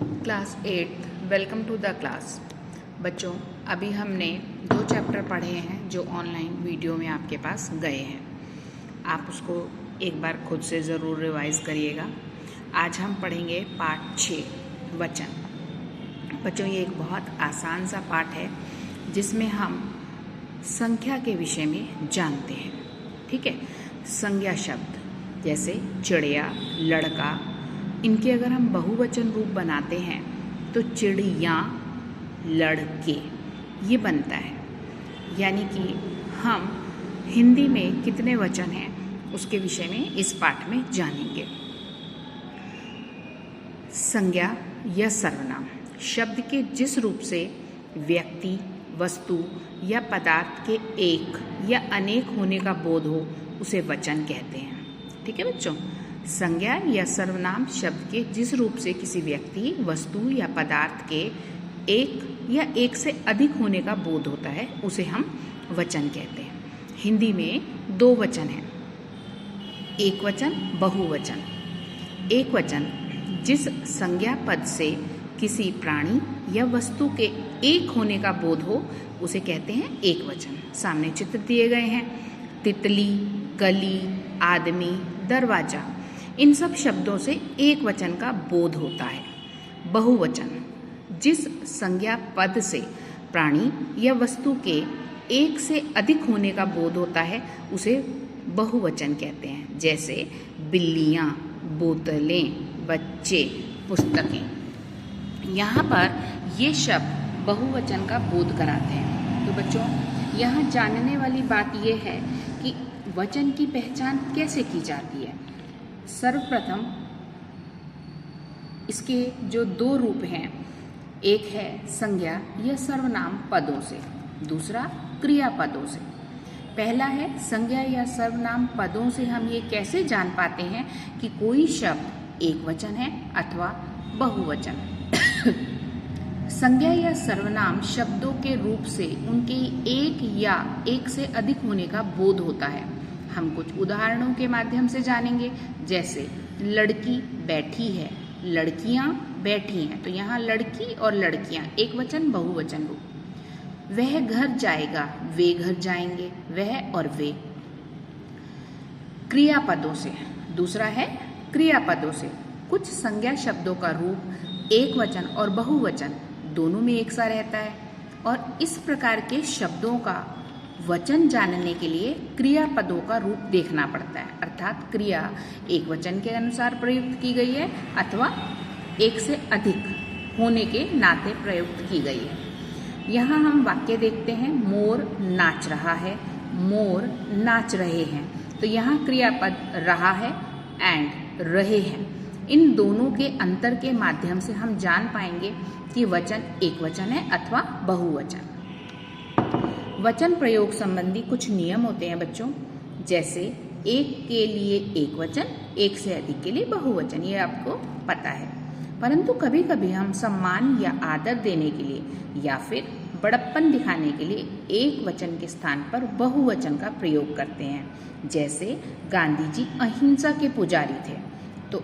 Class 8 welcome to the class. बच्चों, अभी हमने 2 चैप्टर पढ़े हैं जो ऑनलाइन वीडियो में आपके पास गए हैं। आप उसको एक बार खुद से ज़रूर रिवाइज़ करिएगा। आज हम पढ़ेंगे पाठ 6 वचन। बच्चों, ये एक बहुत आसान सा पाठ है जिसमें हम संख्या के विषय में जानते हैं। ठीक है, संज्ञा शब्द जैसे चिड़िया, लड़का, इनके अगर हम बहुवचन रूप बनाते हैं तो चिड़िया, लड़के ये बनता है। यानी कि हम हिंदी में कितने वचन हैं उसके विषय में इस पाठ में जानेंगे। संज्ञा या सर्वनाम शब्द के जिस रूप से व्यक्ति, वस्तु या पदार्थ के एक या अनेक होने का बोध हो उसे वचन कहते हैं। ठीक है बच्चों, संज्ञा या सर्वनाम शब्द के जिस रूप से किसी व्यक्ति, वस्तु या पदार्थ के एक या एक से अधिक होने का बोध होता है उसे हम वचन कहते हैं। हिंदी में 2 वचन हैं, एक वचन, बहुवचन। एक वचन जिस संज्ञा पद से किसी प्राणी या वस्तु के एक होने का बोध हो उसे कहते हैं एक वचन। सामने चित्र दिए गए हैं, तितली, कली, आदमी, दरवाजा, इन सब शब्दों से एक वचन का बोध होता है। बहुवचन जिस संज्ञा पद से प्राणी या वस्तु के एक से अधिक होने का बोध होता है उसे बहुवचन कहते हैं। जैसे बिल्लियाँ, बोतलें, बच्चे, पुस्तकें। यहाँ पर ये शब्द बहुवचन का बोध कराते हैं। तो बच्चों, यहाँ जानने वाली बात यह है कि वचन की पहचान कैसे की जाती है। सर्वप्रथम इसके जो 2 रूप हैं, एक है संज्ञा या सर्वनाम पदों से, दूसरा क्रियापदों से। पहला है संज्ञा या सर्वनाम पदों से हम ये कैसे जान पाते हैं कि कोई शब्द एक वचन है अथवा बहुवचन। संज्ञा या सर्वनाम शब्दों के रूप से उनके एक या एक से अधिक होने का बोध होता है। हम कुछ उदाहरणों के माध्यम से जानेंगे। जैसे लड़की बैठी है, लड़कियां बैठी हैं, तो यहाँ लड़की और लड़कियां एक वचन, बहुवचन रूप। वह घर जाएगा, वे घर जाएंगे, वह और वे। क्रियापदों से, दूसरा है क्रियापदों से। कुछ संज्ञा शब्दों का रूप एक वचन और बहुवचन दोनों में एक सा रहता है और इस प्रकार के शब्दों का वचन जानने के लिए क्रियापदों का रूप देखना पड़ता है। अर्थात क्रिया एक वचन के अनुसार प्रयुक्त की गई है अथवा एक से अधिक होने के नाते प्रयुक्त की गई है। यहाँ हम वाक्य देखते हैं, मोर नाच रहा है, मोर नाच रहे हैं। तो यहाँ क्रियापद रहा है एंड रहे हैं। इन दोनों के अंतर के माध्यम से हम जान पाएंगे कि वचन एक वचन है अथवा बहुवचन। वचन प्रयोग संबंधी कुछ नियम होते हैं बच्चों। जैसे एक के लिए एक वचन, एक से अधिक के लिए बहुवचन, ये आपको पता है। परंतु कभी कभी हम सम्मान या आदर देने के लिए या फिर बड़प्पन दिखाने के लिए एक वचन के स्थान पर बहुवचन का प्रयोग करते हैं। जैसे गांधी जी अहिंसा के पुजारी थे, तो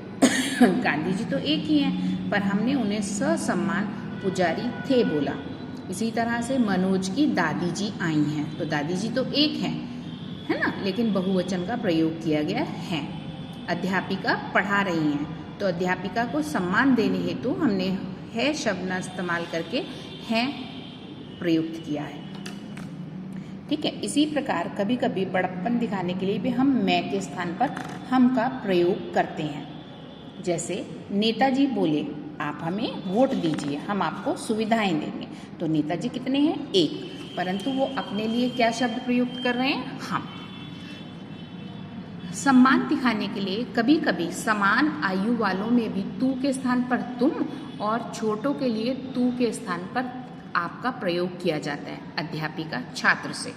गांधी जी तो एक ही हैं, पर हमने उन्हें ससम्मान पुजारी थे बोला। इसी तरह से मनोज की दादी जी आई हैं, तो दादी जी तो एक हैं, है ना, लेकिन बहुवचन का प्रयोग किया गया है। अध्यापिका पढ़ा रही हैं, तो अध्यापिका को सम्मान देने हेतु हमने है शब्द न इस्तेमाल करके हैं प्रयुक्त किया है। ठीक है, इसी प्रकार कभी कभी बड़प्पन दिखाने के लिए भी हम मैं के स्थान पर हम का प्रयोग करते हैं। जैसे नेताजी बोले, आप हमें वोट दीजिए, हम आपको सुविधाएं देंगे। तो नेताजी कितने हैं? एक, परंतु वो अपने लिए क्या शब्द प्रयुक्त कर रहे हैं? हम। सम्मान दिखाने के लिए कभी कभी समान आयु वालों में भी तू के स्थान पर तुम और छोटों के लिए तू के स्थान पर आपका प्रयोग किया जाता है। अध्यापिका छात्र से,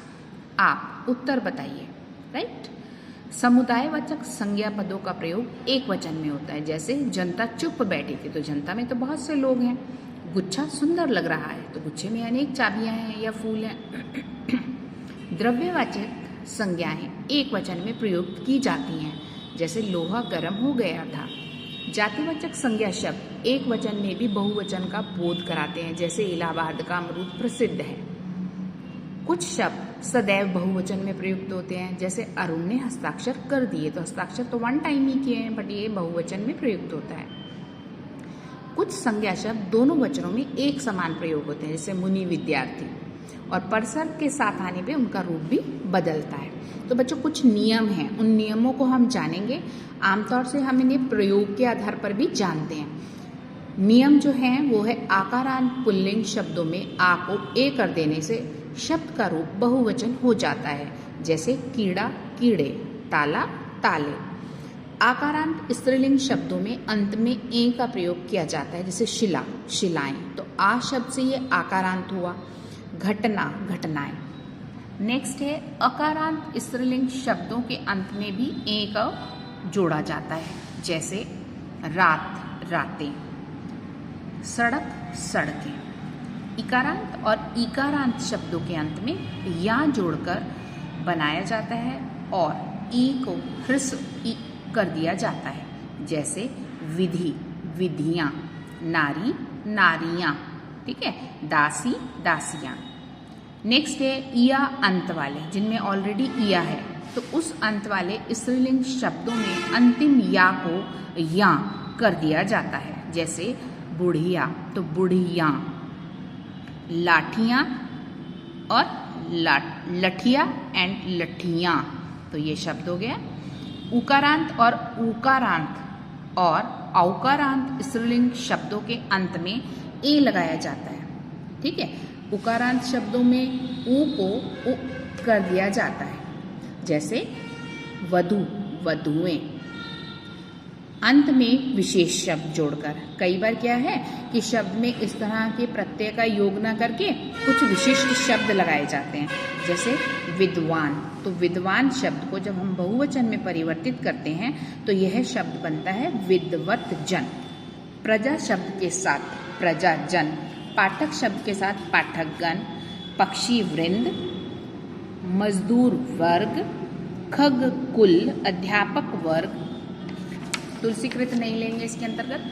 आप उत्तर बताइए। राइट। समुदायवाचक संज्ञा पदों का प्रयोग एक वचन में होता है। जैसे जनता चुप बैठी थी, तो जनता में तो बहुत से लोग हैं। गुच्छा सुंदर लग रहा है, तो गुच्छे में अनेक चाबियां हैं या फूल हैं। द्रव्यवाचक संज्ञाएं एक वचन में प्रयुक्त की जाती हैं। जैसे लोहा गर्म हो गया था, जातिवाचक संज्ञा शब्द एक वचन में भी बहुवचन का बोध कराते हैं, जैसे इलाहाबाद का अमरूद प्रसिद्ध है। कुछ शब्द सदैव बहुवचन में प्रयुक्त होते हैं, जैसे अरुण ने हस्ताक्षर कर दिए, तो हस्ताक्षर तो वन टाइम ही किए हैं, बट ये बहुवचन में प्रयुक्त होता है। कुछ संज्ञा शब्द दोनों वचनों में एक समान प्रयोग होते हैं, जैसे मुनि, विद्यार्थी, और परसर्ग के साथ आने पे उनका रूप भी बदलता है। तो बच्चों कुछ नियम हैं, उन नियमों को हम जानेंगे। आमतौर से हम इन्हें प्रयोग के आधार पर भी जानते हैं। नियम जो है वो है आकारांत पुल्लिंग शब्दों में आ को ए कर देने से शब्द का रूप बहुवचन हो जाता है, जैसे कीड़ा, कीड़े, ताला, ताले। आकारांत स्त्रीलिंग शब्दों में अंत में ए का प्रयोग किया जाता है, जैसे शिला, शिलाएं, तो आ शब्द से ये आकारांत हुआ। घटना, घटनाएं। नेक्स्ट है अकारांत स्त्रीलिंग शब्दों के अंत में भी ए का जोड़ा जाता है, जैसे रात, रातें, सड़क, सड़कें। इकारांत और इकारांत शब्दों के अंत में या जोड़कर बनाया जाता है और ई को ह्रस्व ई कर दिया जाता है, जैसे विधि, विधियां, नारी, नारियां, ठीक है, दासी, दासियां। नेक्स्ट है इया अंत वाले, जिनमें ऑलरेडी इया है, तो उस अंत वाले स्त्रीलिंग शब्दों में अंतिम या को या कर दिया जाता है, जैसे बुढ़िया, तो बुढ़ियां, लाठियां और लठिया एंड लठियां, तो ये शब्द हो गया। उकारांत और उकारांत और औकारांत स्त्रीलिंग शब्दों के अंत में ए लगाया जाता है, ठीक है। उकारांत शब्दों में ऊ को उ कर दिया जाता है, जैसे वधु, वधुएं। अंत में विशेष शब्द जोड़कर, कई बार क्या है कि शब्द में इस तरह के प्रत्यय का योग न करके कुछ विशिष्ट शब्द लगाए जाते हैं, जैसे विद्वान, तो विद्वान शब्द को जब हम बहुवचन में परिवर्तित करते हैं तो यह शब्द बनता है विद्वत जन। प्रजा शब्द के साथ प्रजाजन, पाठक शब्द के साथ पाठकगण, पक्षी वृंद, मजदूर वर्ग, खग कुल, अध्यापक वर्ग। तुलसीकृत नहीं लेंगे इसके अंतर्गत।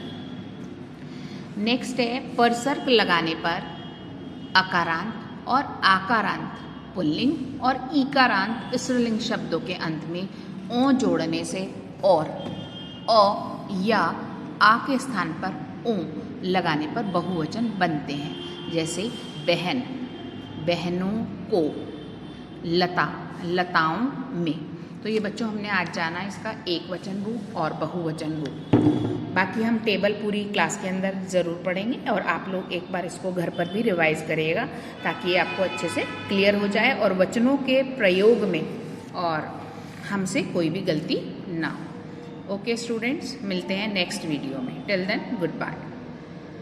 नेक्स्ट है परसर्ग लगाने पर अकारांत और आकारांत पुल्लिंग और इकारांत स्त्रीलिंग शब्दों के अंत में ओ जोड़ने से और अ या आ के स्थान पर ओ लगाने पर बहुवचन बनते हैं, जैसे बहन, बहनों को, लता, लताओं में। तो ये बच्चों हमने आज जाना इसका एक वचन रूप और बहुवचन रूप। बाकी हम टेबल पूरी क्लास के अंदर ज़रूर पढ़ेंगे और आप लोग एक बार इसको घर पर भी रिवाइज करिएगा, ताकि ये आपको अच्छे से क्लियर हो जाए और वचनों के प्रयोग में और हमसे कोई भी गलती ना हो। ओके स्टूडेंट्स, मिलते हैं नेक्स्ट वीडियो में। Till then good bye.